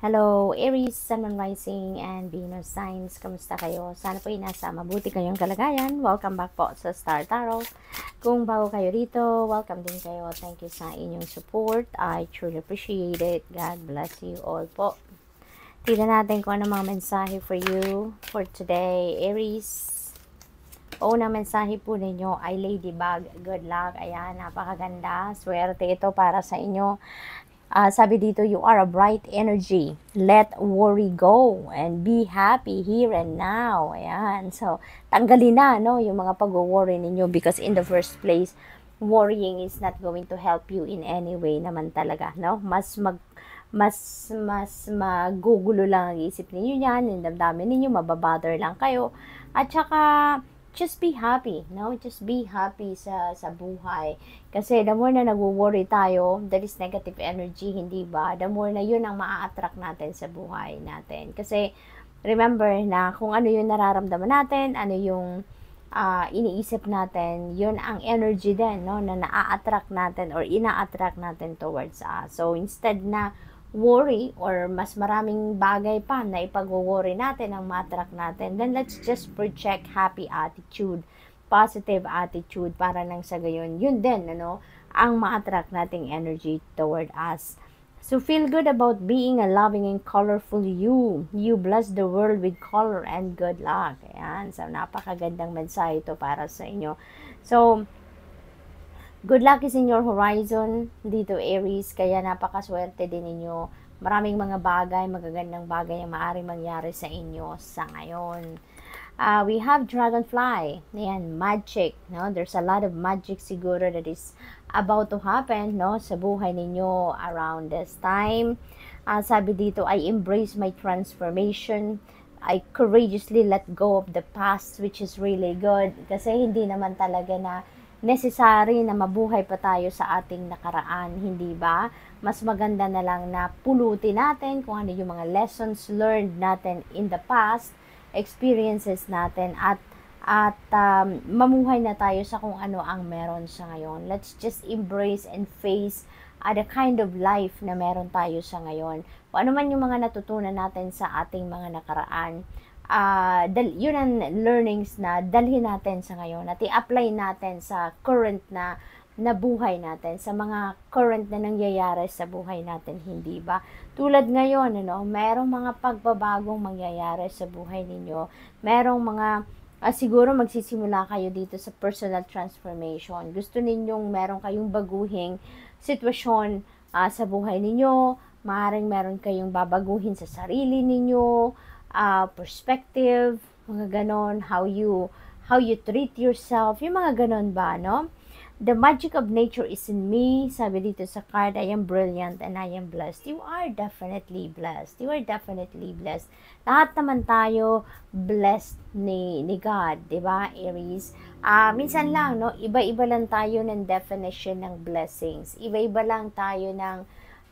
Hello, Aries, Sun, Moon, Rising, and Venus signs. Kamusta kayo? Sana po ay nasa mabuti kayong kalagayan. Welcome back po sa Star Tarot. Kung bago kayo dito, welcome din kayo. Thank you sa inyong support. I truly appreciate it. God bless you all po. Tignan natin kung ano mga mensahe for you for today, Aries. Unang mensahe po ninyo ay Ladybug. Good luck. Ayan, napakaganda. Swerte ito para sa inyo. Sabi dito, you are a bright energy. Let worry go and be happy here and now. Ayan. So, tanggalin na, no, yung mga pag-worry ninyo because in the first place, worrying is not going to help you in any way naman talaga, no? Mas magugulo lang ang isip ninyo yan, yung damdamin ninyo, mababother lang kayo. At saka, just be happy, no? Just be happy sa buhay. Kasi the more na nagwo-worry tayo, that is negative energy, hindi ba? The more na yun ang maa-attract natin sa buhay natin. Kasi remember na kung ano yung nararamdaman natin, ano yung iniisip natin, yun ang energy din, no? Na naa-attract natin or ina-attract natin towards us. So instead na worry or mas maraming bagay pa na ipag-worry natin ang ma-attract natin, then let's just project happy attitude, positive attitude para lang sa gayon. Yun din, ano, ang ma-attract nating energy toward us. So feel good about being a loving and colorful you. You bless the world with color and good luck. Ayan, so napakagandang mensahe ito para sa inyo. So, good luck is in your horizon dito, Aries, kaya napakaswerte din ninyo. Maraming mga bagay, magagandang bagay ang maaaring mangyari sa inyo sa ngayon. We have Dragonfly. Ayan, magic, no? There's a lot of magic siguro that is about to happen, no, sa buhay ninyo around this time. Sabi dito, I embrace my transformation. I courageously let go of the past, which is really good. Kasi hindi naman talaga na necessary na mabuhay pa tayo sa ating nakaraan, hindi ba? Mas maganda na lang na pulutin natin kung ano yung mga lessons learned natin in the past, experiences natin, at mamuhay na tayo sa kung ano ang meron sa ngayon. Let's just embrace and face the kind of life na meron tayo sa ngayon. Kung ano man yung mga natutunan natin sa ating mga nakaraan, yun ang learnings na dalhin natin sa ngayon at i-apply natin sa current na buhay natin, sa mga current na nangyayari sa buhay natin, hindi ba? Tulad ngayon, ano, merong mga pagbabagong mangyayari sa buhay ninyo. Merong mga siguro magsisimula kayo dito sa personal transformation. Gusto ninyong meron kayong baguhing sitwasyon sa buhay ninyo. Maaaring meron kayong babaguhin sa sarili ninyo, perspective, mga ganon, how you treat yourself, yung mga ganon ba, no? The magic of nature is in me. Sabi dito sa card, I am brilliant and I am blessed. You are definitely blessed. You are definitely blessed. Lahat naman tayo blessed ni God, di ba, Aries? Minsan lang, no, iba-iba lang tayo ng definition ng blessings. Iba-iba lang tayo ng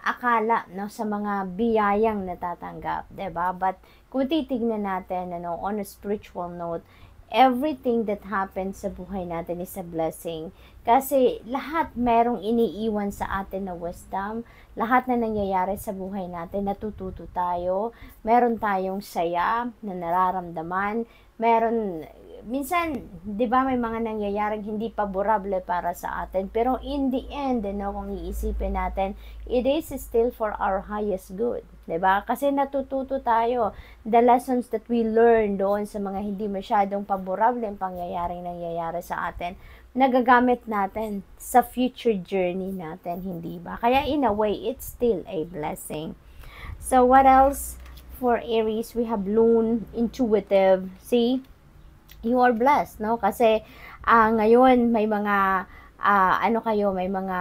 akala, no, sa mga biyayang natatanggap, 'di ba? But kung titignan natin, ano, on a spiritual note, everything that happens sa buhay natin is a blessing. Kasi lahat merong iniiwan sa atin na wisdom, lahat na nangyayari sa buhay natin, natututo tayo, meron tayong saya na nararamdaman, meron minsan, 'di ba, may mga nangyayaring hindi paborable para sa atin, pero in the end, no, kung iisipin natin, it is still for our highest good, 'di ba? Kasi natututo tayo, the lessons that we learn doon sa mga hindi masyadong paborable ang pangyayaring nangyayari sa atin, nagagamit natin sa future journey natin, hindi ba? Kaya in a way, it's still a blessing. So what else for Aries? We have Loon, intuitive. See, you are blessed, no? Kasi ngayon may mga may mga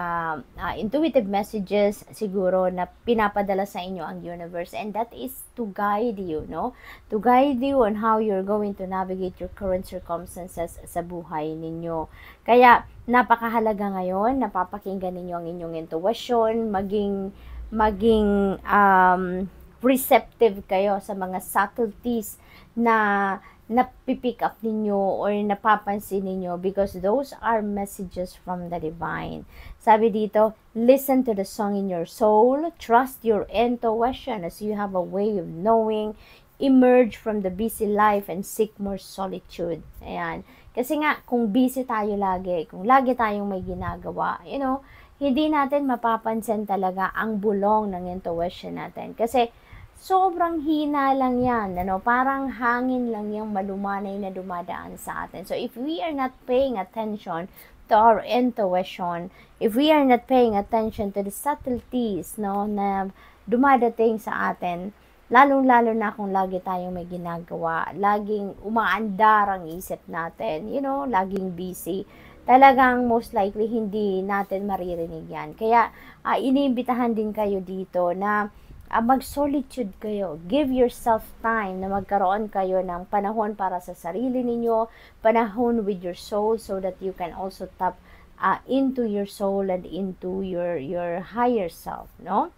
intuitive messages siguro na pinapadala sa inyo ang universe, and that is to guide you, no? To guide you on how you're going to navigate your current circumstances sa buhay ninyo. Kaya napakahalaga ngayon, napapakinggan ninyo ang inyong intuition, maging receptive kayo sa mga subtleties na napipick up ninyo or napapansin ninyo because those are messages from the divine. Sabi dito, listen to the song in your soul, trust your intuition as you have a way of knowing, emerge from the busy life and seek more solitude. Ayan. Kasi nga, kung busy tayo lagi, kung lagi tayong may ginagawa, hindi natin mapapansin talaga ang bulong ng intuition natin. Kasi, sobrang hina lang yan, parang hangin lang yung malumanay na dumadaan sa atin. So, if we are not paying attention to our intuition, if we are not paying attention to the subtleties, na dumadating sa atin, lalong-lalo na kung lagi tayong may ginagawa, laging umaandar ang isip natin, laging busy, talagang most likely hindi natin maririnig yan. Kaya, iniimbitahan din kayo dito na mag-solitude kayo. Give yourself time na magkaroon kayo ng panahon para sa sarili ninyo, panahon with your soul so that you can also tap into your soul and into your higher self, no?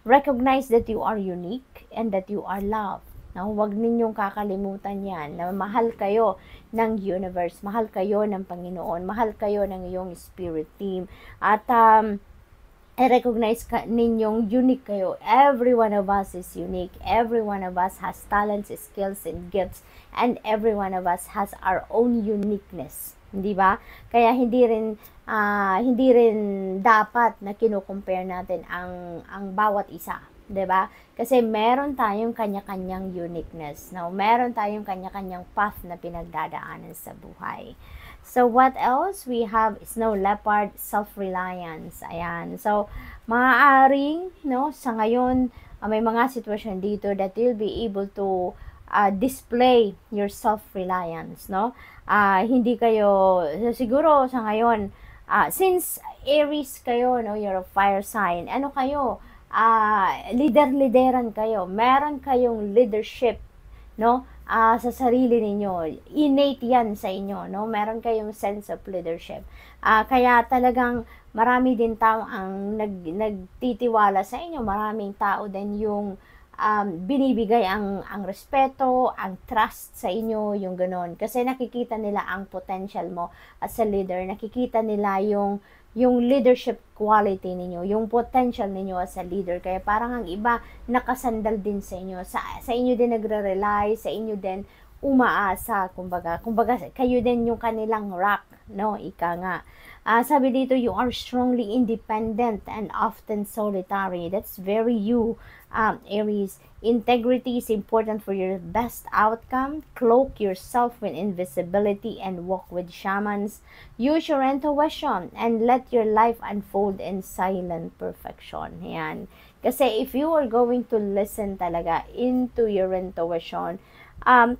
Recognize that you are unique and that you are loved. No? Huwag ninyong kakalimutan yan na mahal kayo ng universe, mahal kayo ng Panginoon, mahal kayo ng iyong spirit team. At I-recognize ninyong unique kayo. Every one of us is unique. Every one of us has talents, skills, and gifts. And every one of us has our own uniqueness. Hindi ba? Kaya hindi rin dapat na kino-compare natin ang bawat isa. 'Di ba? Kasi meron tayong kanya-kanyang uniqueness. No? Meron tayong kanya-kanyang path na pinagdadaanan sa buhay. So, what else? We have snow leopard, self-reliance. Ayan. So, maaaring, sa ngayon, may mga sitwasyon dito that you'll be able to display your self-reliance, no? Hindi kayo, siguro sa ngayon, since Aries kayo, you're a fire sign, kayo? Lideran kayo. Meron kayong leadership, sa sarili ninyo. Innate yan sa inyo, Meron kayong sense of leadership. Kaya talagang marami din tao ang nagtitiwala sa inyo. Maraming tao din yung binibigay ang respeto, ang trust sa inyo, yung ganon. Kasi nakikita nila ang potential mo as a leader. Nakikita nila yung leadership quality ninyo, yung potential ninyo as a leader. Kaya parang ang iba nakasandal din sa inyo. Sa inyo din nagre-rely, sa inyo din umaasa, kumbaga kayo din yung kanilang rock, ika nga. Sabi dito, you are strongly independent and often solitary. That's very you, Aries. Integrity is important for your best outcome. Cloak yourself with invisibility and walk with shamans. Use your intuition and let your life unfold in silent perfection. Yan. Kasi if you are going to listen talaga into your intuition,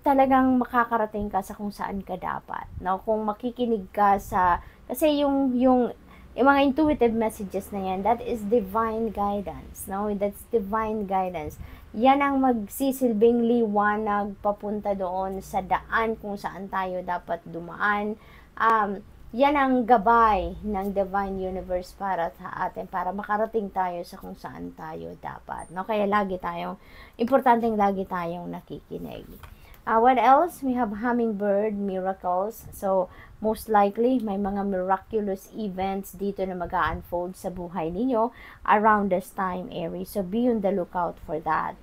talagang makakarating ka sa kung saan ka dapat. Kung makikinig ka sa, kasi yung mga intuitive messages na yan, that is divine guidance. That's divine guidance. Yan ang magsisilbing liwanag papunta doon sa daan kung saan tayo dapat dumaan. Yan ang gabay ng divine universe para sa atin, para makarating tayo sa kung saan tayo dapat. Kaya importanteng lagi tayong nakikinig. What else? We have hummingbird miracles. So, most likely, may mga miraculous events dito na mag-unfold sa buhay ninyo around this time, Aries. So, be on the lookout for that.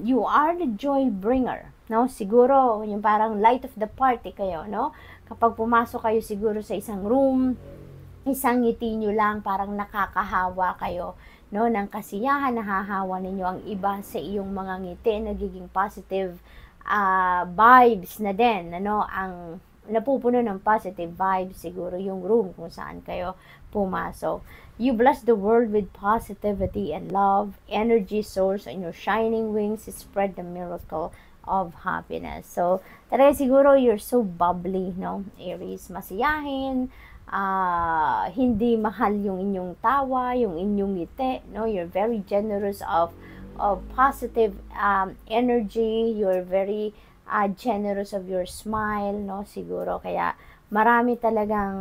You are the joy bringer. Siguro, yung parang light of the party kayo, Kapag pumasok kayo siguro sa isang room, isang ngiti nyo lang, parang nakakahawa kayo, ng kasiyahan, nahahawa ninyo ang iba sa iyong mga ngiti, nagiging positive vibes na din, ang napupuno ng positive vibes siguro yung room kung saan kayo pumasok. You bless the world with positivity and love. Energy source on your shining wings spread the miracle of happiness. So, talaga siguro you're so bubbly, Aries. Masiyahin, hindi mahal yung inyong tawa, yung inyong ngiti, You're very generous of positive energy. You're very generous of your smile, siguro. Kaya marami talagang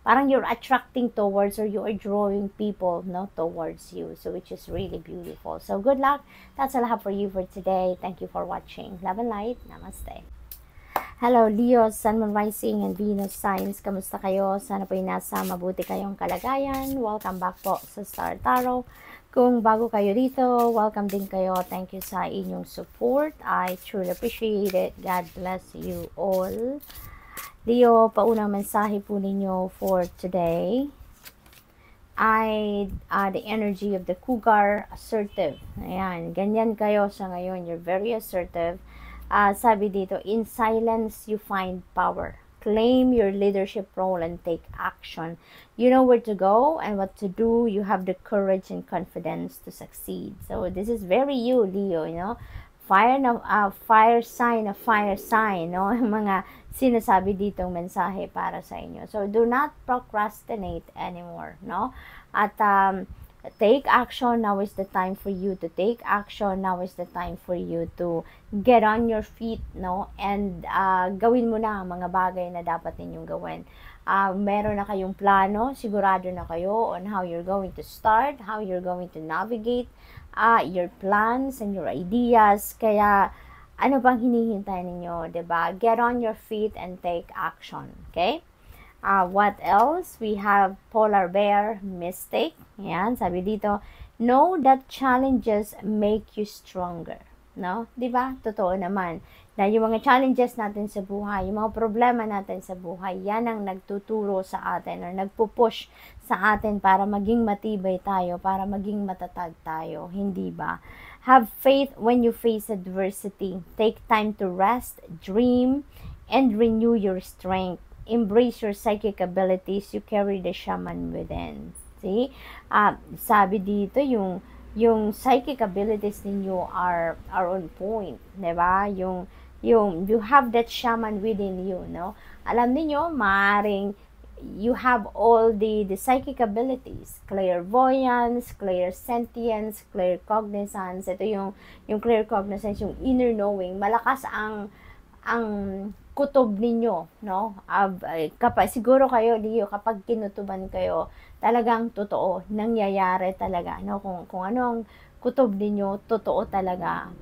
parang you're attracting towards, or you are drawing people towards you, so which is really beautiful. So good luck. That's all I have for you for today. Thank you for watching. Love and light. Namaste. Hello Leo, Sun, Moon, Rising, and Venus signs. Kamusta kayo? Sana po nasa mabuti kayong kalagayan. Welcome back po sa Star Tarot. Kung bago kayo dito, welcome din kayo. Thank you sa inyong support. I truly appreciate it. God bless you all. Leo, paunang mensahe po ninyo for today. The energy of the cougar, assertive. Ayan, ganyan kayo sa ngayon. You're very assertive. Sabi dito, in silence you find power. Claim your leadership role and take action. You know where to go and what to do. You have the courage and confidence to succeed. So this is very you, Leo, you know. Fire sign, no? Mga sinasabi ditong mensahe para sa inyo. So do not procrastinate anymore, no? At take action. Now is the time for you to take action. Now is the time for you to get on your feet, no? And gawin mo na ang mga bagay na dapat ninyong gawin. Meron na kayong plano, sigurado na kayo on how you're going to start, how you're going to navigate your plans and your ideas. Kaya ano bang hinihintay ninyo, 'di ba? Get on your feet and take action, okay? What else? We have Polar Bear, Mistake. Yan, sabi dito, know that challenges make you stronger. No? Diba? Totoo naman. Na yung mga challenges natin sa buhay, yung mga problema natin sa buhay, yan ang nagtuturo sa atin or nagpupush sa atin para maging matibay tayo, para maging matatag tayo. Hindi ba? Have faith when you face adversity. Take time to rest, dream, and renew your strength. Embrace your psychic abilities. You carry the shaman within. See? Sabi dito, yung psychic abilities ninyo are on point, 'di ba? Yung you have that shaman within you, no? Alam niyo, maaring you have all the psychic abilities, clairvoyance, clairsentience, claircognizance. Ito yung claircognizance, yung inner knowing. Malakas ang kutob ninyo, no? Siguro kayo, Leo, kapag kinutuban kayo, talagang totoo, nangyayari talaga, no? Kung anong kutob ninyo, totoo talaga.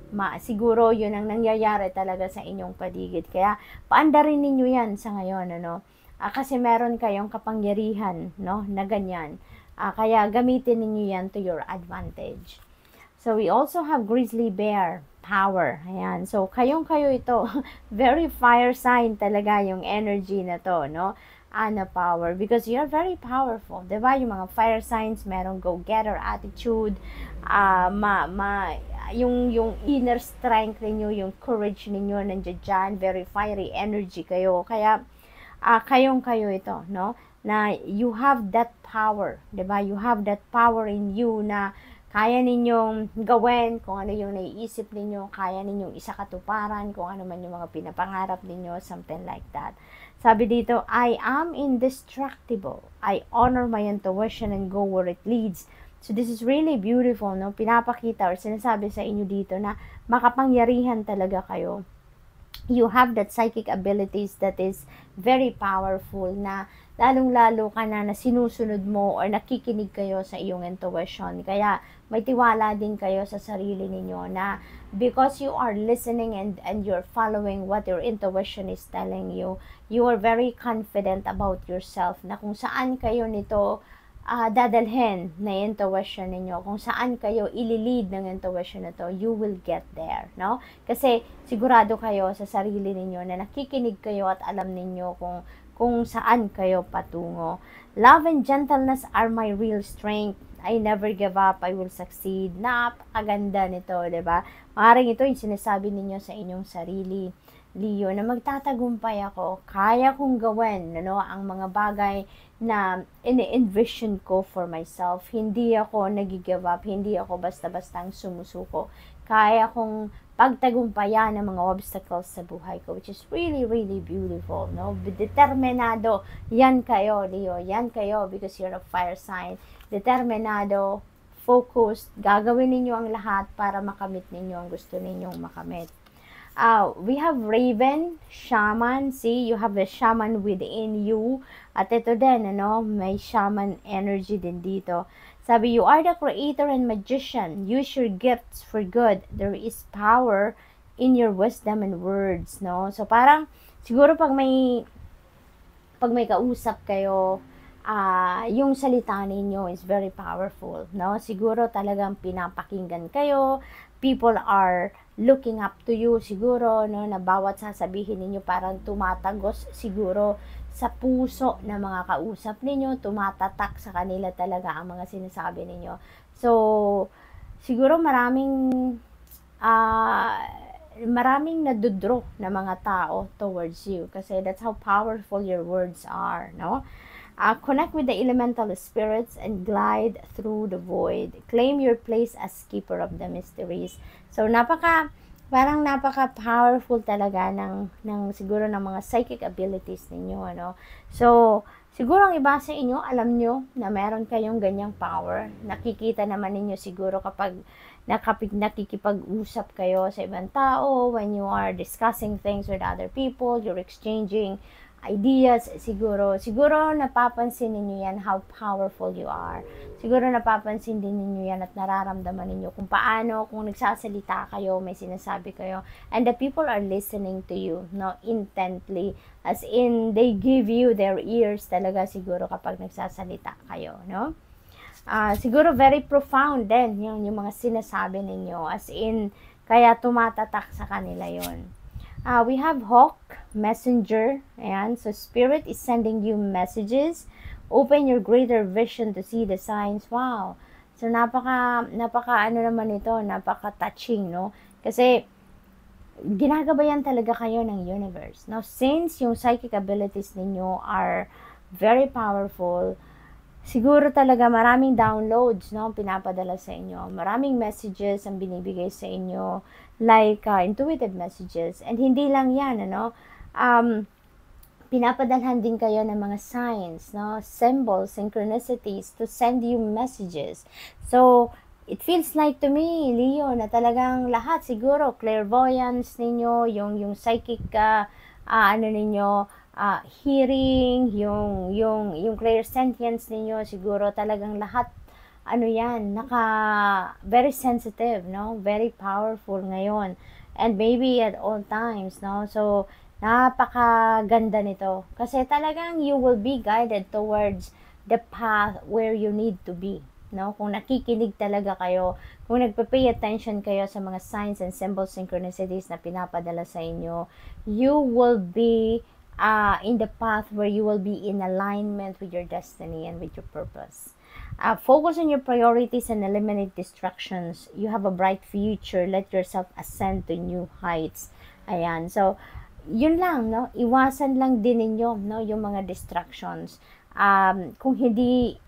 Siguro yun ang nangyayari talaga sa inyong paligid. Kaya paandarin ninyo yan sa ngayon, ano? Kasi meron kayong kapangyarihan, no? Na ganyan. Kaya gamitin ninyo yan to your advantage. So we also have Grizzly Bear, power. Ayan. So kayo ito, very fire sign talaga yung energy na to, no? Na power, because you're very powerful, 'di ba? Yung mga fire signs, merong go-getter attitude, yung inner strength ninyo, yung courage ninyo nandiyan dyan, very fiery energy kayo. Kaya kayo ito, no? Na you have that power, 'di ba? You have that power in you na kaya ninyong gawin kung ano yung naiisip ninyo, kaya ninyong isakatuparan kung ano man yung mga pinapangarap ninyo, something like that. Sabi dito, I am indestructible. I honor my intuition and go where it leads. So this is really beautiful, no? Pinapakita or sinasabi sa inyo dito na makapangyarihan talaga kayo. You have that psychic abilities that is very powerful, na lalong-lalo ka na sinusunod mo or nakikinig kayo sa iyong intuition. Kaya may tiwala din kayo sa sarili ninyo na because you are listening and you're following what your intuition is telling you, you are very confident about yourself na kung saan kayo nito dadalhin na intuition ninyo, kung saan kayo ililid ng intuition na to, you will get there, no? Kasi sigurado kayo sa sarili ninyo na nakikinig kayo at alam ninyo kung saan kayo patungo. Love and gentleness are my real strength. I never give up. I will succeed. Napakaganda nito, 'di ba? Maaaring ito yung sinasabi ninyo sa inyong sarili, Leo, na magtatagumpay ako. Kaya kong gawin, ang mga bagay na ini-envision ko for myself. Hindi ako nag-give up. Hindi ako basta-bastang sumusuko. Kaya kong pagtagumpayan ng mga obstacles sa buhay ko, which is really, really beautiful, no? Determinado. Yan kayo, Leo. Yan kayo because you're a fire sign. Determinado, focused. Gagawin ninyo ang lahat para makamit ninyo ang gusto ninyong makamit. We have Raven, Shaman. See, you have a shaman within you. At ito din, may shaman energy din dito. Sabi, you are the creator and magician. Use your gifts for good. There is power in your wisdom and words, no? So, parang, siguro pag may kausap kayo, yung salita ninyo is very powerful, no? Siguro talagang pinapakinggan kayo, people are looking up to you, siguro, no, na bawat sasabihin ninyo parang tumatagos siguro sa puso ng mga kausap ninyo, tumatatak sa kanila talaga ang mga sinasabi ninyo. So, siguro maraming nadudraw na mga tao towards you kasi that's how powerful your words are, no? Connect with the elemental spirits and glide through the void. Claim your place as keeper of the mysteries. So, parang napaka-powerful talaga ng siguro ng mga psychic abilities ninyo, ano? So, siguro ang iba sa inyo, alam nyo na meron kayong ganyang power. Nakikita naman ninyo siguro kapag nakikipag-usap kayo sa ibang tao, when you are discussing things with other people, you're exchanging ideas, siguro napapansin ninyo yan how powerful you are. Siguro napapansin din ninyo yan at nararamdaman ninyo kung paano, kung nagsasalita kayo, may sinasabi kayo, and the people are listening to you, no, intently, as in, they give you their ears talaga siguro kapag nagsasalita kayo, no? Siguro very profound din yung mga sinasabi ninyo, as in, kaya tumatatak sa kanila yon. We have Hawk, Messenger, ayan, so Spirit is sending you messages. Open your greater vision to see the signs. Wow. So, napaka naman ito, napaka-touching, no? Kasi, ginagabayan talaga kayo ng universe. Now, since yung psychic abilities ninyo are very powerful, siguro talaga maraming downloads, no, pinapadala sa inyo. Maraming messages ang binibigay sa inyo, like intuitive messages. And hindi lang yan, ano, pinapadalhan din kayo ng mga signs, no, symbols, synchronicities to send you messages. So, it feels like to me, Leo, na talagang lahat siguro, clairvoyance ninyo, yung psychic, hearing, yung clairsentience ninyo, siguro talagang lahat, very sensitive, no? Very powerful ngayon. And maybe at all times, no? So, napakaganda nito. Kasi talagang you will be guided towards the path where you need to be, no? Kung nakikinig talaga kayo, kung nagpa-pay attention kayo sa mga signs and symbols, synchronicities na pinapadala sa inyo, you will be in the path where you will be in alignment with your destiny and with your purpose. Focus on your priorities and eliminate distractions. You have a bright future. Let yourself ascend to new heights. Ayan. So, yun lang, no? Iwasan lang din ninyo, no, yung mga distractions. Kung hindi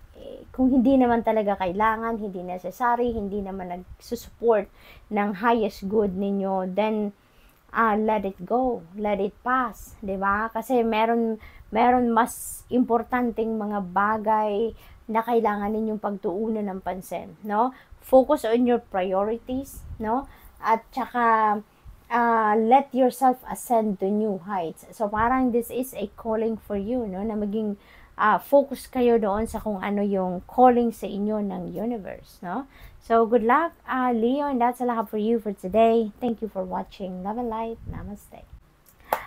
naman talaga kailangan, hindi necessary, hindi naman nagsusupport ng highest good ninyo, then let it go, let it pass, 'di ba? Kasi meron mas importanteng mga bagay na kailangan ninyong pagtuunan ng pansin, no? Focus on your priorities, no? At saka let yourself ascend to new heights. So parang this is a calling for you, no? Na maging focus kayo doon sa kung ano yung calling sa inyo ng universe, no? So, good luck, Leo, and that's all I have for you for today. Thank you for watching. Love and light. Namaste.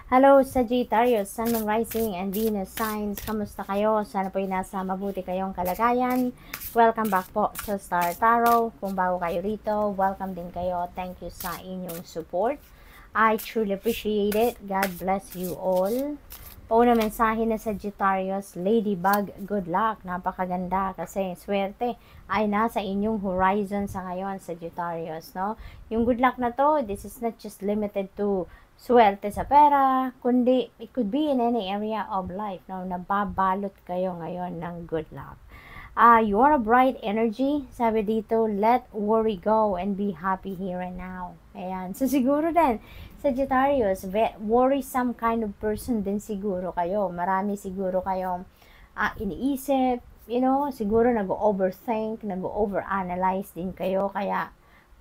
Hello, Sagittarius, Sun, Moon, Rising, and Venus signs. Kamusta kayo? Sana po nasa mabuti kayong kalagayan. Welcome back po sa Star Tarot. Kung bago kayo rito, welcome din kayo. Thank you sa inyong support. I truly appreciate it. God bless you all. Una mensahe na Sagittarius, Ladybug, good luck. Napakaganda kasi swerte ay nasa inyong horizon sa ngayon, Sagittarius, no? Yung good luck na to, this is not just limited to swerte sa pera, kundi it could be in any area of life, no? Nababalot kayo ngayon ng good luck. You are a bright energy. Sabi dito, let worry go and be happy here and now. Ayan. So, siguro din, Sagittarius, worrisome kind of person din siguro kayo. Marami siguro kayong iniisip, you know, siguro nag-overthink, nag-overanalyze din kayo. Kaya,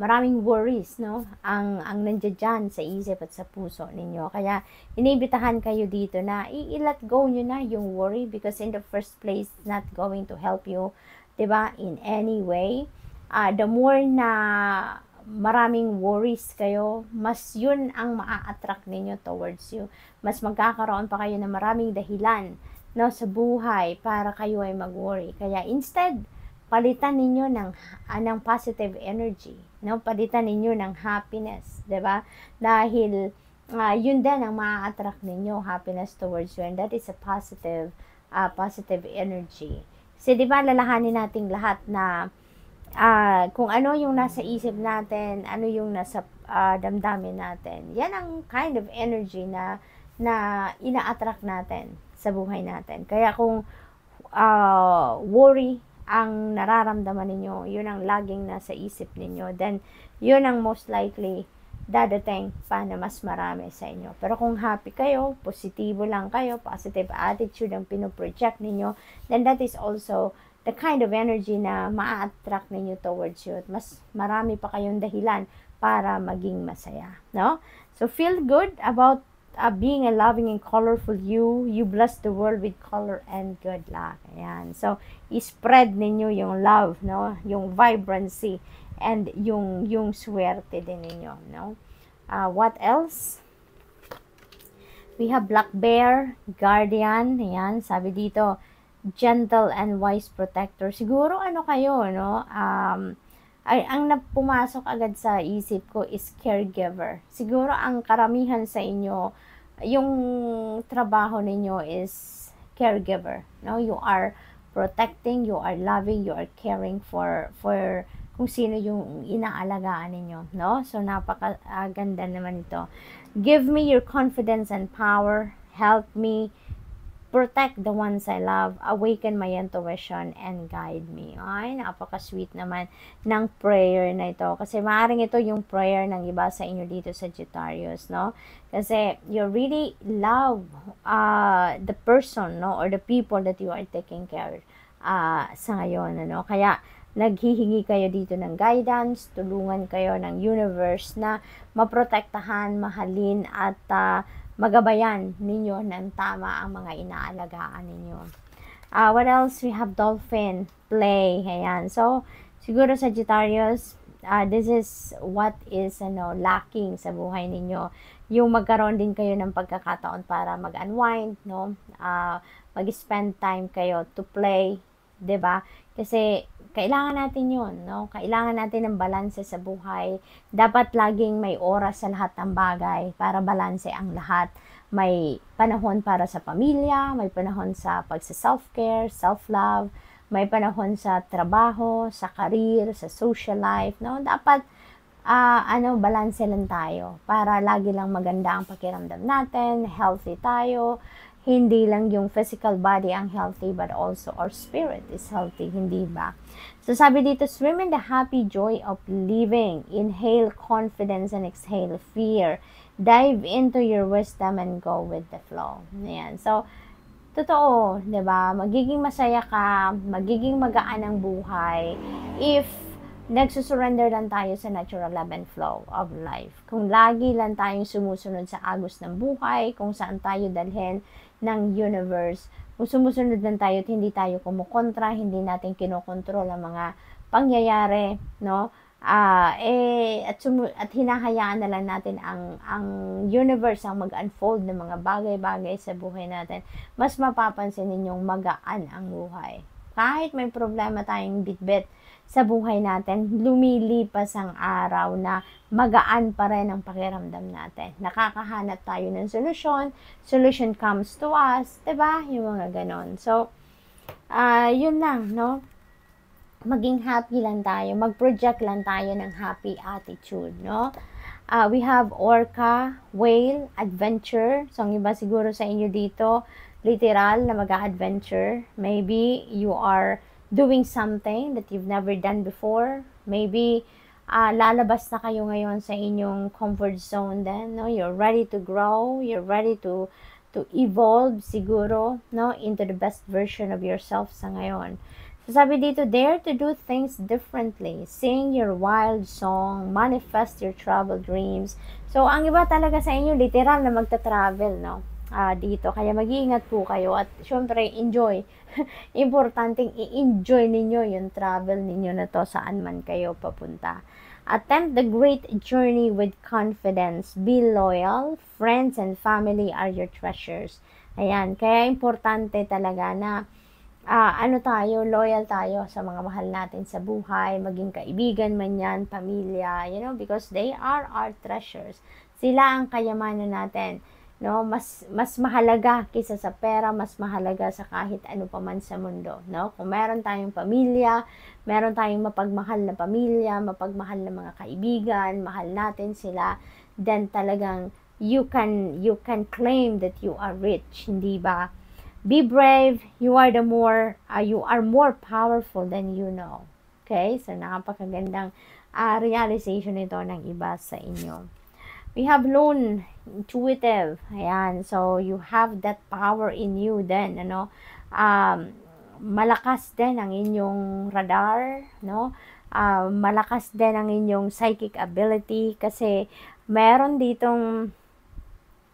maraming worries, no? Ang nandiyan dyan sa isip at sa puso ninyo. Kaya, inibitahan kayo dito na i-let go nyo na yung worry because in the first place, it's not going to help you, diba, in any way. The more na maraming worries kayo, mas yun ang maa-attract ninyo towards you. Mas magkakaroon pa kayo ng maraming dahilan, no, sa buhay para kayo ay mag-worry. Kaya instead, palitan ninyo ng positive energy, no? Palitan ninyo ng happiness, 'di ba? Dahil yun din ang maa-attract ninyo, happiness towards you, and that is a positive energy. Kasi 'di ba, lalahanin nating lahat na kung ano yung nasa isip natin, ano yung nasa damdamin natin. Yan ang kind of energy na ina-attract natin sa buhay natin. Kaya kung worry ang nararamdaman ninyo, yun ang laging nasa isip ninyo, then yun ang most likely dadating pa na mas marami sa inyo. Pero kung happy kayo, positibo lang kayo, positive attitude ang pinoproject ninyo, then that is also the kind of energy na ma-attract ninyo towards you. At mas marami pa kayong dahilan para maging masaya, no? So feel good about being a loving and colorful you. You bless the world with color and good luck. Ayan. So, i-spread ninyo yung love, no? Yung vibrancy and yung swerte din ninyo, no? What else? We have Black Bear, Guardian. Ayan, sabi dito, gentle and wise protector. Siguro ano kayo, no? Ang pumasok agad sa isip ko is caregiver. Siguro ang karamihan sa inyo, yung trabaho ninyo is caregiver, no? You are protecting, you are loving, you are caring for kung sino yung inaalagaan ninyo, no? So napakaganda naman ito. Give me your confidence and power, help me protect the ones I love, awaken my intuition, and guide me. Ay, napaka-sweet naman ng prayer na ito. Kasi maaaring ito yung prayer ng iba sa inyo dito sa Sagittarius, no? Kasi you really love the person, no? Or the people that you are taking care sa ngayon, ano? Kaya naghihingi kayo dito ng guidance, tulungan kayo ng universe na maprotektahan, mahalin, at magabayan ninyo ng tama ang mga inaalagaan ninyo. What else? We have Dolphin, play. Ayan. So, siguro Sagittarius, this is what is lacking sa buhay ninyo. Yung magkaroon din kayo ng pagkakataon para mag-unwind, no? Mag-spend time kayo to play, 'di ba? Kasi kailangan natin yun, no? Kailangan natin ng balanse sa buhay. Dapat laging may oras sa lahat ng bagay para balanse ang lahat. May panahon para sa pamilya, may panahon sa pagsa-self-care, self-love, may panahon sa trabaho, sa career, sa social life, no? Dapat balanse lang tayo para lagi lang maganda ang pakiramdam natin, healthy tayo. Hindi lang yung physical body ang healthy, but also our spirit is healthy, hindi ba? So sabi dito, swim in the happy joy of living. Inhale confidence and exhale fear. Dive into your wisdom and go with the flow. Ayan. So, totoo, 'di ba? Magiging masaya ka, magiging magaan ang buhay if nagsusurrender lang tayo sa natural love and flow of life. Kung lagi lang tayong sumusunod sa agos ng buhay, kung saan tayo dalhin ng universe, kung sumusunod lang tayo at hindi tayo kumukontra, hindi natin kinokontrol ang mga pangyayari, no? At hinahayaan na lang natin ang universe ang mag-unfold ng mga bagay-bagay sa buhay natin, mas mapapansin ninyong magaan ang buhay. Kahit may problema tayong bitbit sa buhay natin, lumilipas ang araw na magaan pa rin ang pakiramdam natin. Nakakahanap tayo ng solusyon, solution comes to us, 'di ba? Yung mga ganon. So, yun lang, no? Maging happy lang tayo, mag-project lang tayo ng happy attitude, no? We have Orca, Whale, Adventure. So, ang iba siguro sa inyo dito, literal na mag-adventure. Maybe you are doing something that you've never done before. Maybe lalabas na kayo ngayon sa inyong comfort zone then, no? You're ready to grow, you're ready to evolve siguro, no, into the best version of yourself sa ngayon. So sabi dito, dare to do things differently. Sing your wild song, manifest your travel dreams. So ang iba talaga sa inyo literal na magta-travel, no? Dito. Kaya mag-iingat po kayo at syempre enjoy. Importanteng i-enjoy ninyo yung travel ninyo na to saan man kayo papunta. Attempt the great journey with confidence. Be loyal. Friends and family are your treasures. Ayan, kaya importante talaga na ano tayo, loyal tayo sa mga mahal natin sa buhay, maging kaibigan man yan, pamilya, you know, because they are our treasures. Sila ang kayamanan natin. No, mas mahalaga kaysa sa pera, mas mahalaga sa kahit ano pa man sa mundo, no? Kung meron tayong pamilya, meron tayong mapagmahal na pamilya, mapagmahal na mga kaibigan, mahal natin sila, then talagang you can claim that you are rich, hindi ba? Be brave, you are more powerful than you know. Okay? So napakagandang realization ito ng iba sa inyo. We have lone, intuitive. Ayan. So, you have that power in you then, ano. Malakas din ang inyong radar, no. Malakas din ang inyong psychic ability kasi meron ditong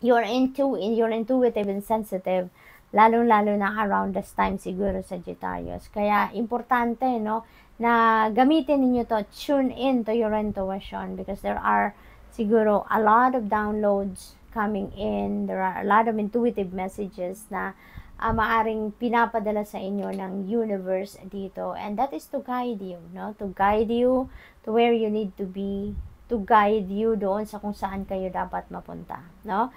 you're intuitive and sensitive, lalong-lalo na around this time siguro, Sagittarius. Kaya importante, no, na gamitin ninyo to, tune in to your intuition because there are siguro a lot of downloads coming in. There are a lot of intuitive messages na maaring pinapadala sa inyo ng universe dito, and that is to guide you, no? To guide you to where you need to be, to guide you doon sa kung saan kayo dapat mapunta, no?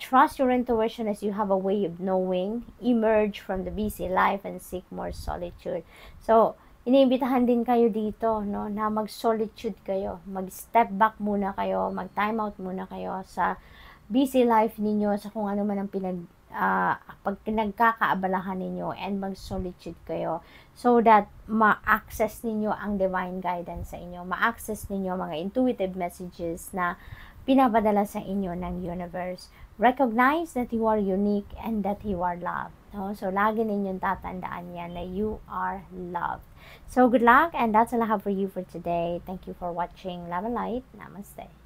Trust your intuition as you have a way of knowing. Emerge from the busy life and seek more solitude. So, iniimbitahan din kayo dito, no, na mag-solitude kayo, mag-step back muna kayo, mag-time out muna kayo sa busy life ninyo, sa kung ano man ang pag nagkakaabalahan ninyo, and mag-solitude kayo so that ma-access ninyo ang divine guidance sa inyo, ma-access ninyo mga intuitive messages na pinapadala sa inyo ng universe. Recognize that you are unique and that you are loved. No? So, lagi ninyong tatandaan yan na you are loved. So, good luck, and that's all I have for you for today. Thank you for watching. Love and light. Namaste.